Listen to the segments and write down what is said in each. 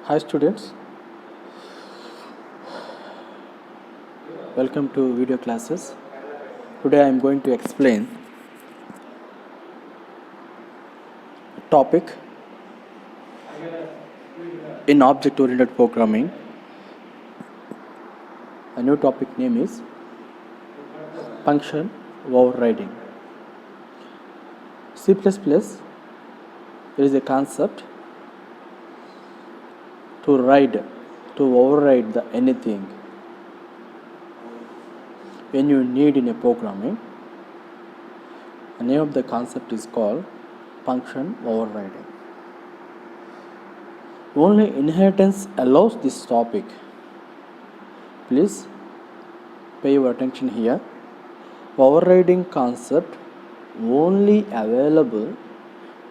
Hi students, welcome to video classes. Today I am going to explain a topic in object-oriented programming. A new topic name is function overriding. C++ there is a concept to override the anything when you need in a programming. The name of the concept is called function overriding. Only inheritance allows this topic. Please pay your attention here. Overriding concept only available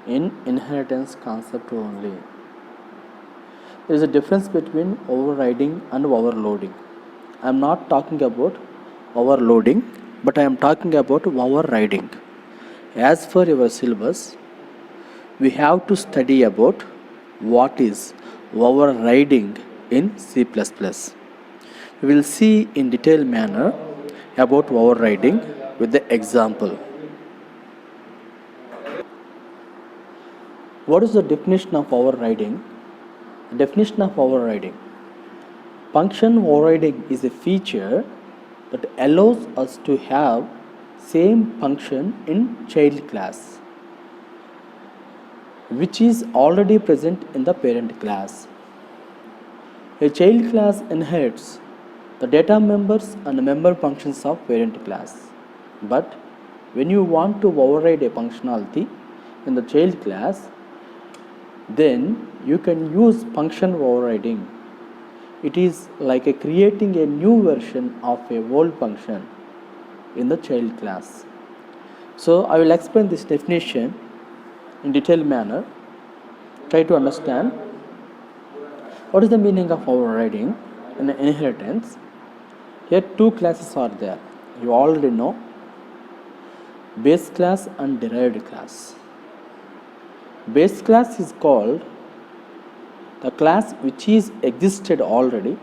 in inheritance concept only. There is a difference between overriding and overloading. I am not talking about overloading, but I am talking about overriding. As for your syllabus, we have to study about what is overriding in C++. We will see in detailed manner about overriding with the example. What is the definition of overriding? The definition of overriding. Function overriding is a feature that allows us to have same function in child class, which is already present in the parent class. A child class inherits the data members and member functions of parent class. But when you want to override a functionality in the child class, then you can use function overriding. It is like creating a new version of a old function in the child class. So I will explain this definition in detailed manner. Try to understand what is the meaning of overriding in inheritance. Here two classes are there. You already know, base class and derived class. Base class is called the class which is existed already.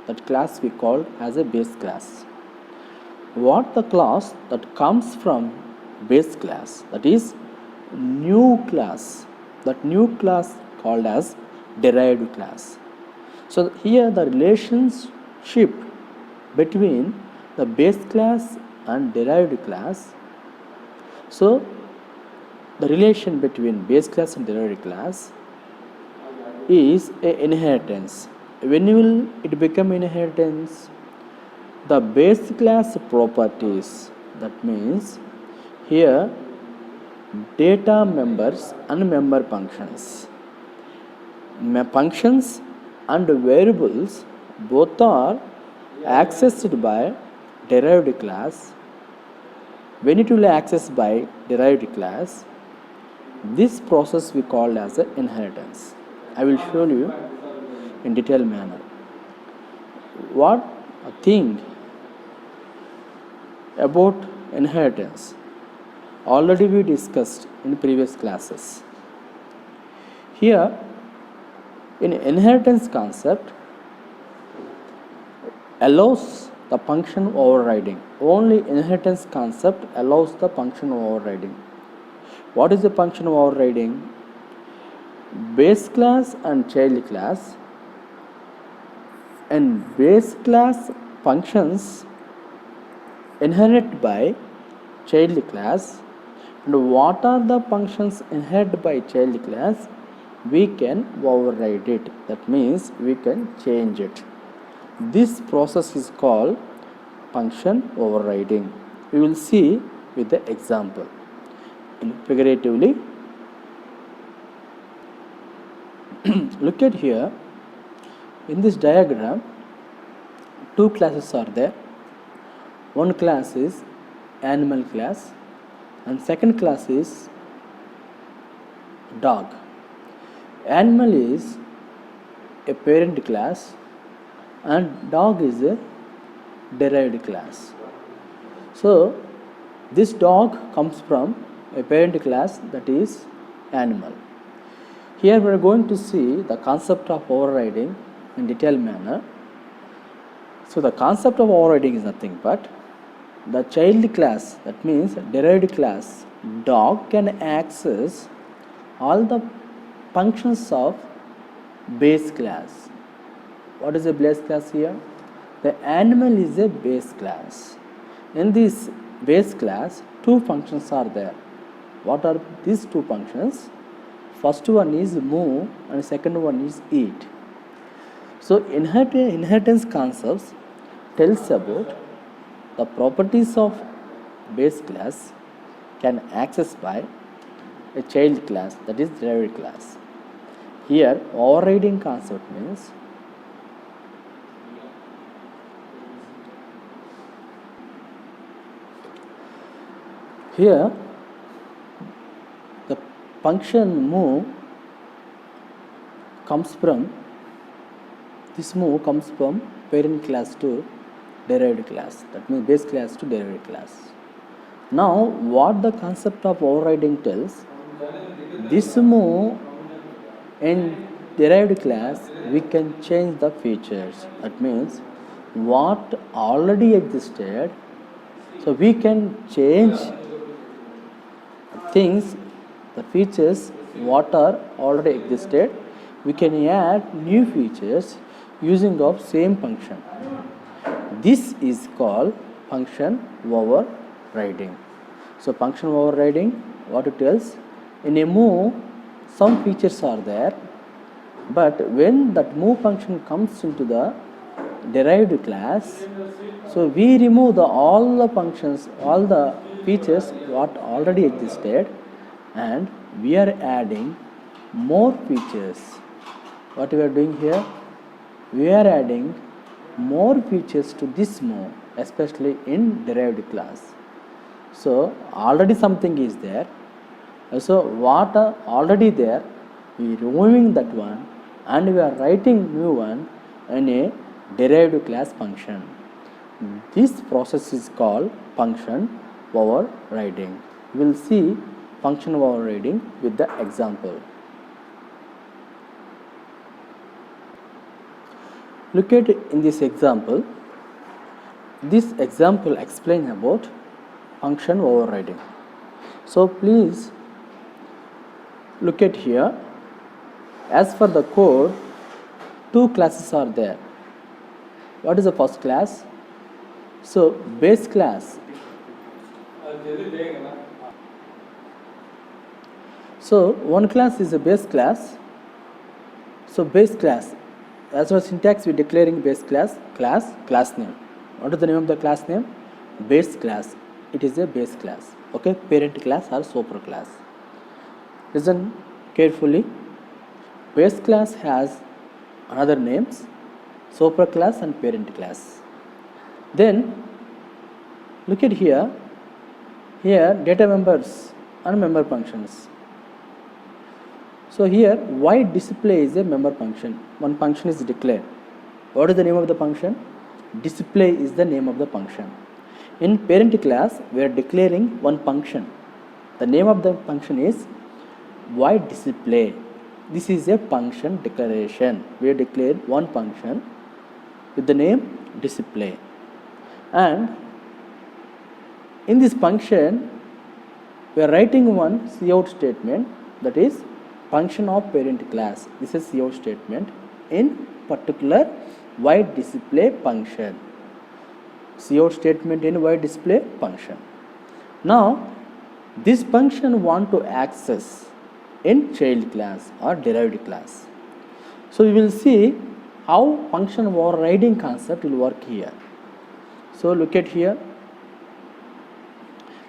That class we called as a base class. What the class that comes from base class, that is new class. That new class called as derived class. So here the relationship between the base class and derived class. So the relation between base class and derived class is an inheritance. When will it become inheritance? The base class properties, that means here data members and member functions. Functions and variables both are accessed by derived class. When it will be accessed by derived class, this process we call as an inheritance. I will show you in detailed manner. What a thing about inheritance already we discussed in previous classes. Here in inheritance concept allows the function overriding. Only inheritance concept allows the function overriding. What is the function overriding? Base class and child class, and base class functions inherit by child class, and what are the functions inherited by child class? We can override it. That means we can change it. This process is called function overriding. We will see with the example. Figuratively, look at here. In this diagram, two classes are there. One class is animal class and second class is dog. Animal is a parent class and dog is a derived class. So this dog comes from a parent class, that is animal. Here we are going to see the concept of overriding in detailed manner. So the concept of overriding is nothing but the child class, that means derived class dog, can access all the functions of base class. What is a base class here? The animal is a base class. In this base class, two functions are there. What are these two functions? First one is move and second one is eat. So inheritance concepts tells about the properties of base class can access by a child class, that is derived class. Here overriding concept means here the function move comes from parent class to derived class, that means base class to derived class. Now what the concept of overriding tells, this move in derived class we can change the features, that means what already existed, so we can change things, the features what are already existed, we can add new features using of same function. This is called function overriding. So function overriding, what it tells, in a move some features are there, but when that move function comes into the derived class, so we remove all the functions, all the features what already existed, and we are adding more features. What we are doing here? We are adding more features to this move, especially in derived class. So already something is there. So what are already there, we are removing that one and we are writing new one in a derived class function. This process is called function overriding. We will see function overriding with the example. Look at in this example. This example explains about function overriding. So please look at here. As for the code, two classes are there. What is the first class? So base class. So one class is a base class. So base class, as for syntax, we are declaring base class, class name. What is the name of the class name? Base class. It is a base class. Okay, parent class or super class. Listen carefully. Base class has another names, super class and parent class. Then look at here. Here data members and member functions. So here why display is a member function. One function is declared. What is the name of the function? Display is the name of the function. In parent class we are declaring one function. The name of the function is why display. This is a function declaration. We have declared one function with the name display. And in this function we are writing one cout statement, that is function of parent class. This is cout statement in particular void display function. Cout statement in void display function. Now this function want to access in child class or derived class. So we will see how function overriding concept will work here. So look at here.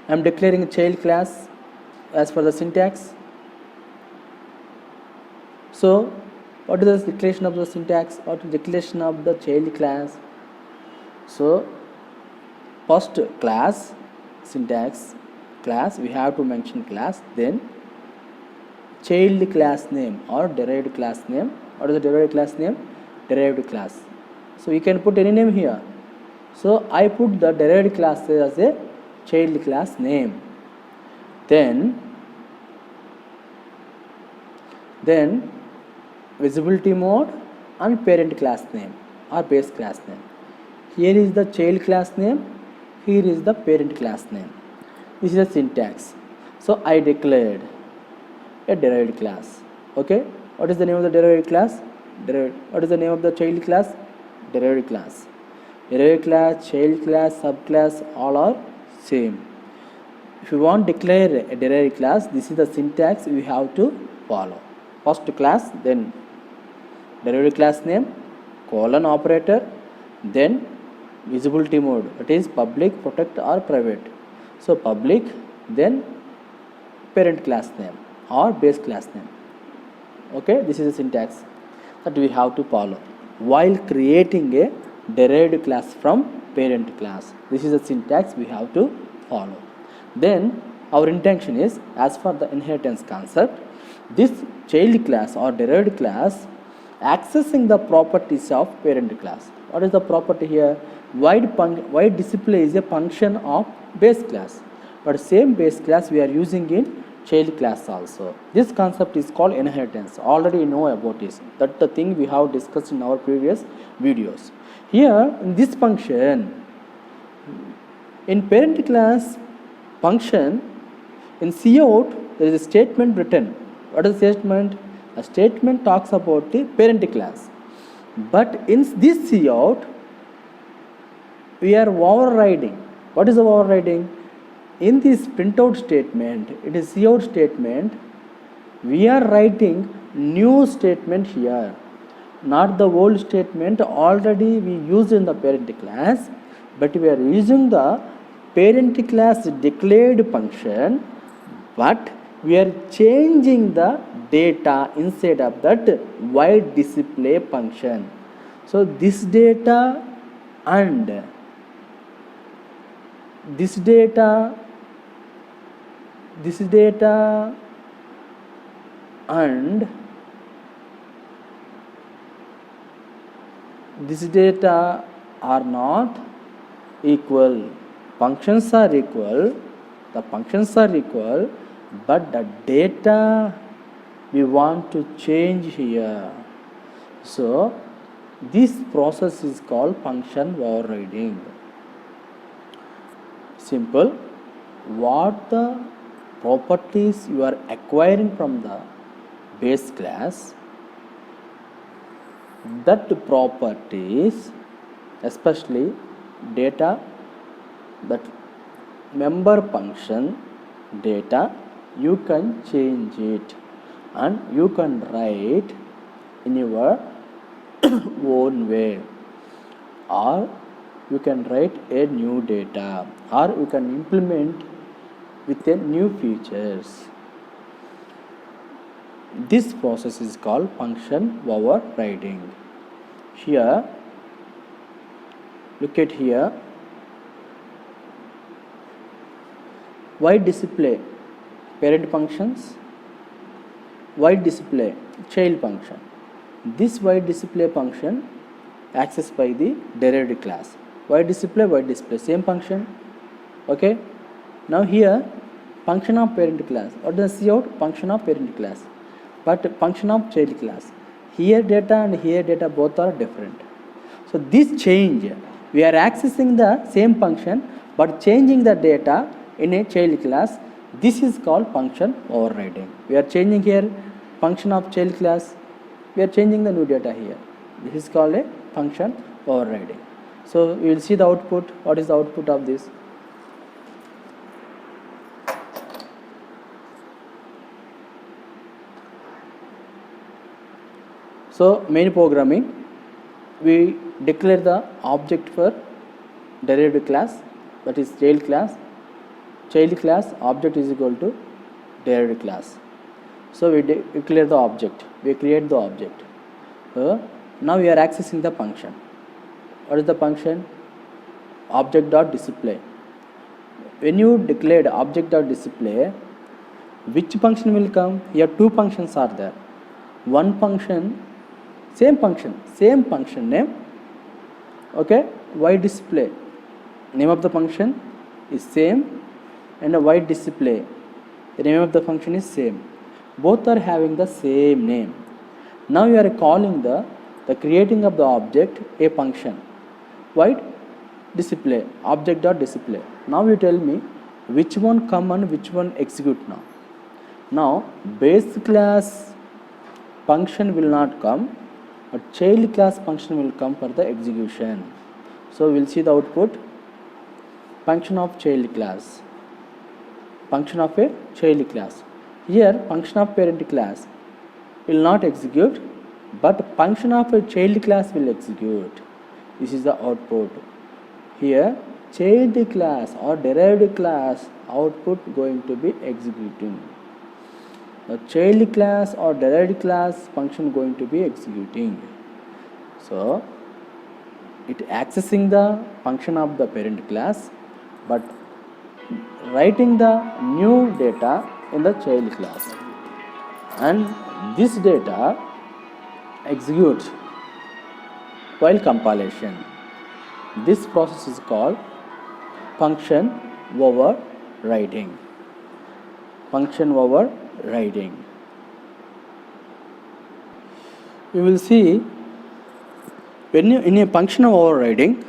I am declaring a child class as per the syntax. So what is the declaration of the syntax? What is the declaration of the child class? So first class, syntax, class, we have to mention class, then child class name or derived class name. What is the derived class name? Derived class. So you can put any name here. So I put the derived class as a child class name. Then then visibility mode and parent class name or base class name. Here is the child class name, here is the parent class name. This is the syntax. So I declared a derived class. Okay, what is the name of the derived class? What is the name of the child class? Derived class. Derived class, child class, subclass, all are same. If you want to declare a derived class, this is the syntax you have to follow. First class, then derived class name, colon operator, then visibility mode, it is public, protect or private. So public, then parent class name or base class name. Okay, this is the syntax that we have to follow while creating a derived class from parent class. This is the syntax we have to follow. Then our intention is, as for the inheritance concept, this child class or derived class accessing the properties of parent class. What is the property here? Void display is a function of base class, but same base class we are using in child class also. This concept is called inheritance. Already you know about this. That's the thing we have discussed in our previous videos. Here in this function, in parent class function, in cout there is a statement written. What is the statement? A statement talks about the parent class. But in this cout, we are overriding. What is the overriding? In this printout statement, it is cout statement, we are writing new statement here, not the old statement already we used in the parent class, but we are using the parent class declared function, but we are changing the data inside of that void display function. So this data and this data and this data are not equal. Functions are equal, the functions are equal, but the data we want to change here. So this process is called function overriding. Simple. What the properties you are acquiring from the base class, that properties, especially data, that member function data, you can change it and you can write in your own way, or you can write a new data, or you can implement with a new features. This process is called function overriding. Here, look at here, void display parent functions, void display child function. This void display function accessed by the derived class. Void display, same function. Okay. Now here, function of parent class. What does cout? Function of parent class, but function of child class. Here data and here data both are different. So this change, we are accessing the same function but changing the data in a child class. This is called function overriding. We are changing here function of child class. We are changing the new data here. This is called a function overriding. So you will see the output. What is the output of this? So main programming, we declare the object for derived class, that is child class. Child class object is equal to derived class. So we declare the object, we create the object. Now we are accessing the function. What is the function? Object.display. When you declared object.display, which function will come? Here two functions are there. One function, same function name. Okay, void display. Name of the function is same, and a void display. The name of the function is same. Both are having the same name. Now you are calling the creating of the object a function. Void display, object dot display. Now you tell me which one come and which one execute now. Now base class function will not come, but child class function will come for the execution. So we'll see the output. Function of child class, function of a child class. Here function of parent class will not execute, but function of a child class will execute. This is the output. Here child class or derived class output going to be executing. The child class or derived class function going to be executing. So it accessing the function of the parent class, but writing the new data in the child class, and this data executes while compilation. This process is called function overriding. Function overriding. We will see when you in a function overriding,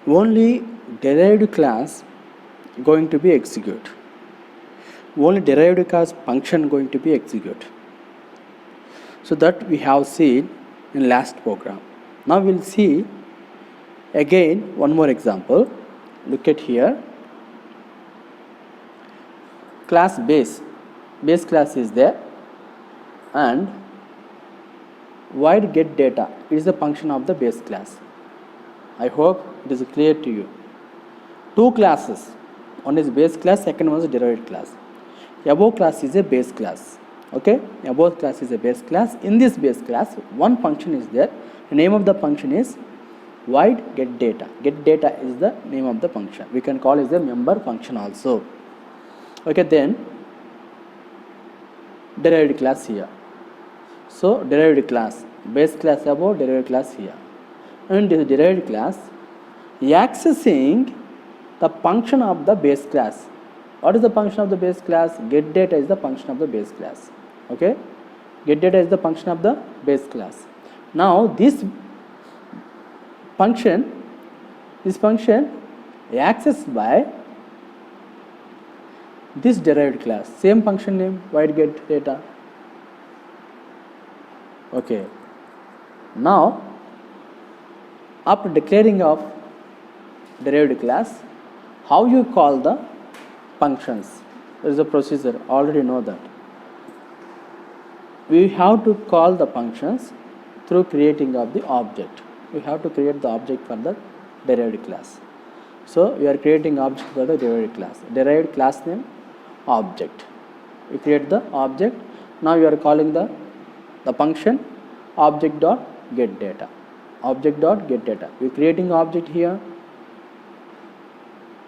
only derived class going to be execute. Only derived class function going to be execute. So that we have seen in last program. Now we'll see again one more example. Look at here. Class base class is there, and void get data is the function of the base class. I hope it is clear to you. Two classes, one is base class, second one is derived class. Above class is a base class. Okay, above class is a base class. In this base class, one function is there. The name of the function is void get data. Get data is the name of the function. We can call it as a member function also. Okay, then derived class here. So derived class, base class above, derived class here. And this derived class accessing the function of the base class. What is the function of the base class? Get data is the function of the base class. Okay, get data is the function of the base class. Now this function accessed by this derived class, same function name, void get data. Okay, now after declaring of derived class, how you call the functions? There is a procedure, already know that. We have to call the functions through creating of the object. We have to create the object for the derived class. So we are creating object for the derived class. Derived class name object. We create the object. Now you are calling the function object dot get data. Object dot get data. We are creating object here.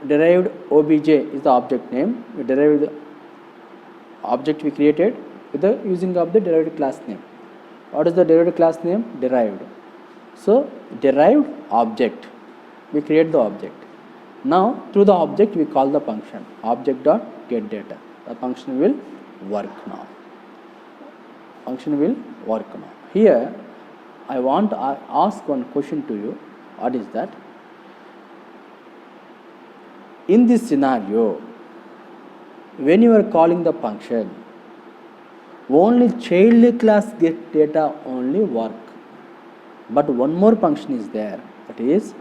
Derived obj is the object name. We derived the object we created with the using of the derived class name. What is the derived class name? Derived. So derived object. We create the object. Now through the object we call the function object dot get data. The function will work now. Function will work now. Here I want to ask one question to you. What is that? In this scenario, when you are calling the function, only child class get data only work, but one more function is there, that is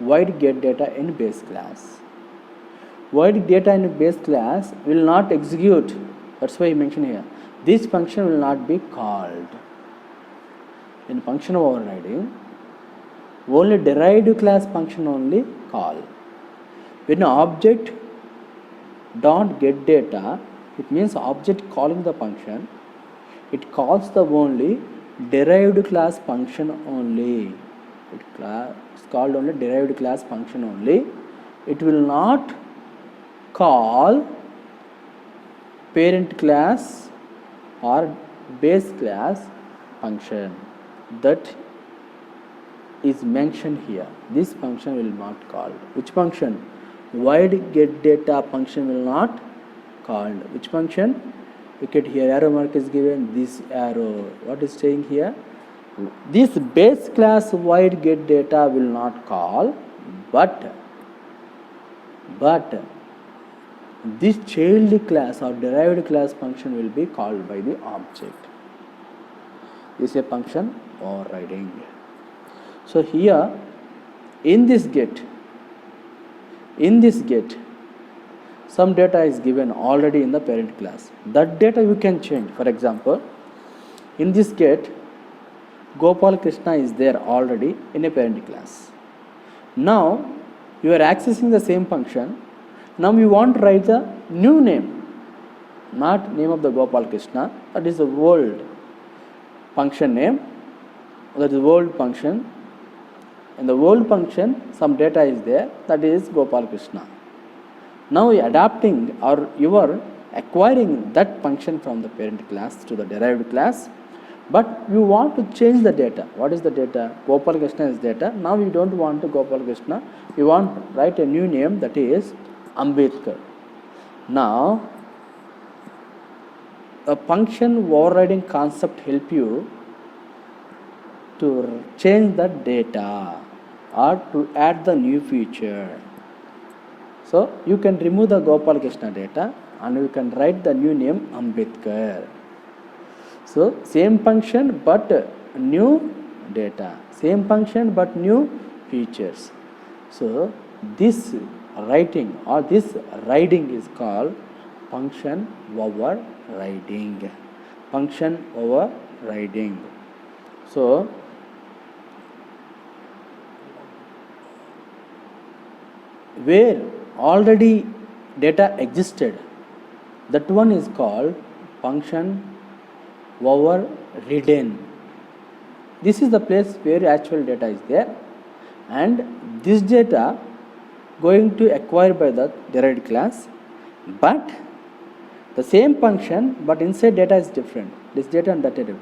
void get data in base class. Void data in base class will not execute. That's why I mentioned here. This function will not be called. In function overriding, only derived class function only call. When object dot get data, it means object calling the function, it calls the only derived class function only. It's called only derived class function only. It will not call parent class or base class function. That is mentioned here. This function will not call. Which function? Void get data function will not called. Which function? Look at here, arrow mark is given. This arrow, what is saying here? This base class void get data will not call, but this child class or derived class function will be called by the object. This is a function overriding. So here in this get, some data is given already in the parent class. That data you can change. For example, in this get, Gopal Krishna is there already in a parent class. Now you are accessing the same function. Now you want to write the new name, not name of the Gopal Krishna. That is the old function name. That is the old function. In the old function, some data is there. That is Gopal Krishna. Now you are adapting or you are acquiring that function from the parent class to the derived class. But you want to change the data. What is the data? Gopal Krishna is data. Now you don't want to Gopal Krishna. You want to write a new name, that is Ambedkar. Now a function overriding concept help you to change the data or to add the new feature. So you can remove the Gopal Krishna data and you can write the new name Ambedkar. So same function but new data, same function but new features. So this writing or this riding is called function overriding. Function overriding. So where already data existed, that one is called function overridden. This is the place where actual data is there, and this data going to acquire by the derived class, but the same function but inside data is different. This data and that data.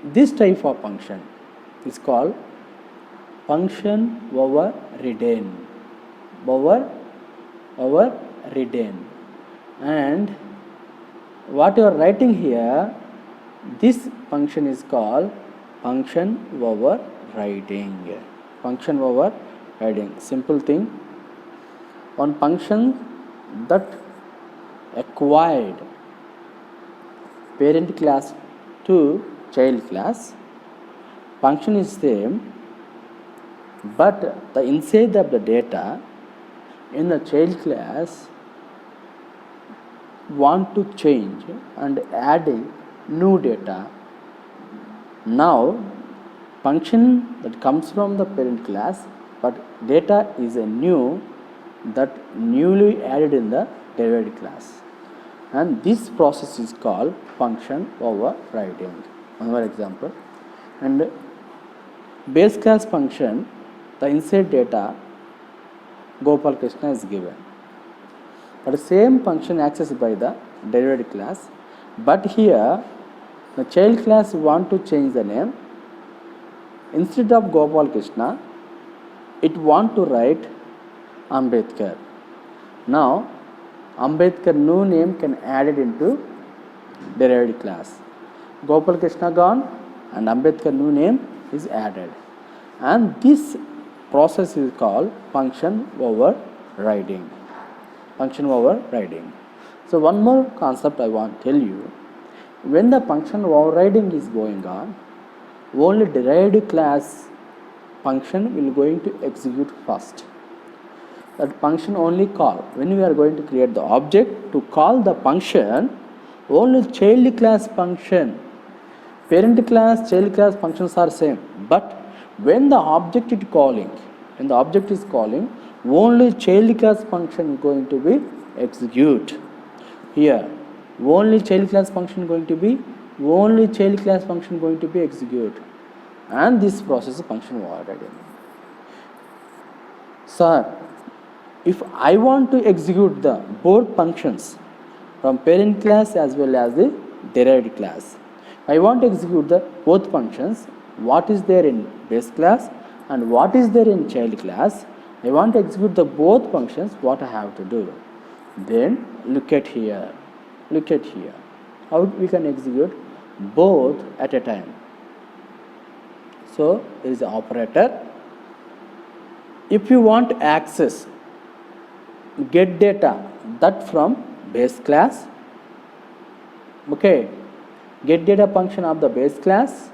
This type of function is called function overridden. Overridden. And what you are writing here, this function is called function overriding. Function overriding. Simple thing. One function that acquired parent class to child class, function is same, but the inside of the data in the child class want to change and adding new data. Now function that comes from the parent class but data is a new that newly added in the derived class, and this process is called function overriding. One more example. And base class function, the inside data Gopal Krishna is given, but the same function accessed by the derived class, but here the child class want to change the name. Instead of Gopal Krishna, it want to write Ambedkar. Now Ambedkar new name can add it into derived class. Gopal Krishna gone and Ambedkar new name is added, and this process is called function overriding. Function overriding. So one more concept I want to tell you. When the function overriding is going on, only derived class function will going to execute first. That function only call. When we are going to create the object to call the function, only child class function, parent class, child class functions are same. But when the object is calling, only child class function is going to be execute. Here, only child class function going to be execute, and this process is function overriding. Sir, if I want to execute the both functions from parent class as well as the derived class, I want to execute the both functions, what is there in base class and what is there in child class. I want to execute the both functions. What I have to do? Then look at here, how we can execute both at a time. So there is an operator. If you want to access get data that from base class, okay, get data function of the base class,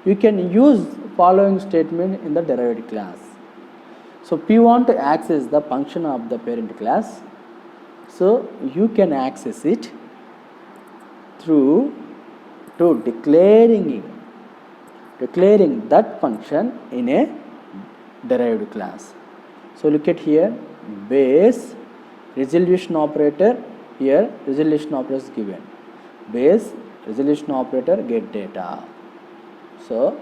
you can use following statement in the derived class. So if you want to access the function of the parent class, so you can access it through to declaring that function in a derived class. So look at here, base resolution operator, here resolution operator is given, base resolution operator get data. So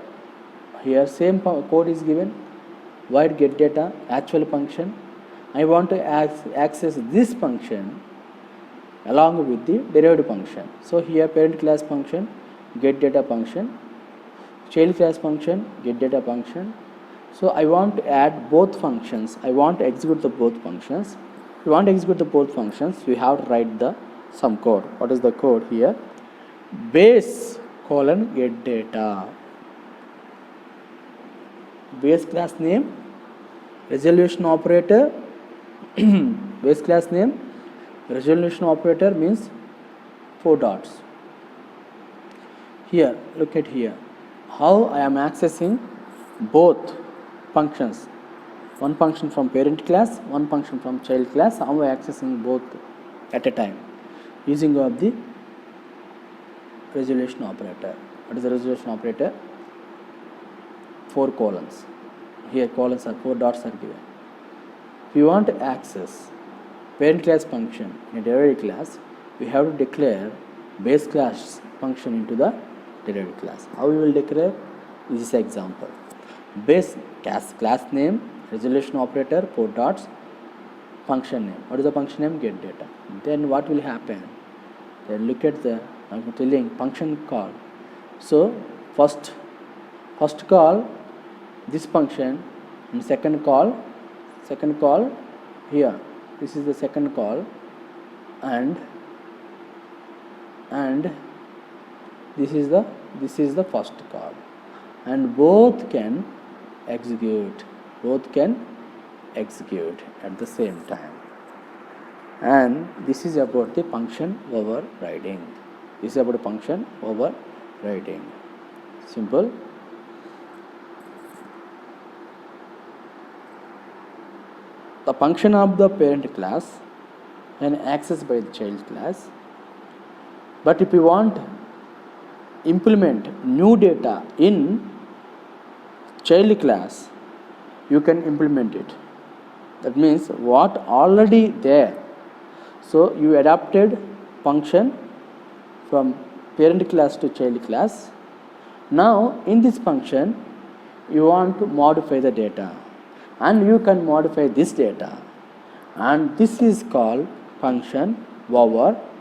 here same code is given, void get data actual function. I want to access this function along with the derived function. So here parent class function get data function, child class function get data function. So I want to add both functions, I want to execute the both functions. If you want to execute the both functions, we have to write the some code. What is the code here? Base colon get data, base class name resolution operator base class name resolution operator means 4 dots. Here look at here how I am accessing both functions, one function from parent class, one function from child class. I am accessing both at a time using of the resolution operator. What is the resolution operator? 4 colons. Here colons are 4 dots are given. If you want to access parent class function in a derived class, we have to declare base class function into the derived class. How we will declare? This is example. Base class name resolution operator 4 dots function name. What is the function name? Get data. Then what will happen? Then look at the I'm telling function call. So first call this function and second call here, this is the second call and this is the first call, and both can execute at the same time. And this is about the function overriding. Simple. The function of the parent class can accessed by the child class, but if you want implement new data in child class, you can implement it. That means what already there. So you adapted function from parent class to child class. Now in this function you want to modify the data, and you can modify this data, and this is called function overriding.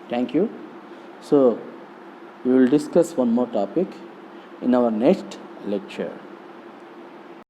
Thank you. So we will discuss one more topic in our next lecture.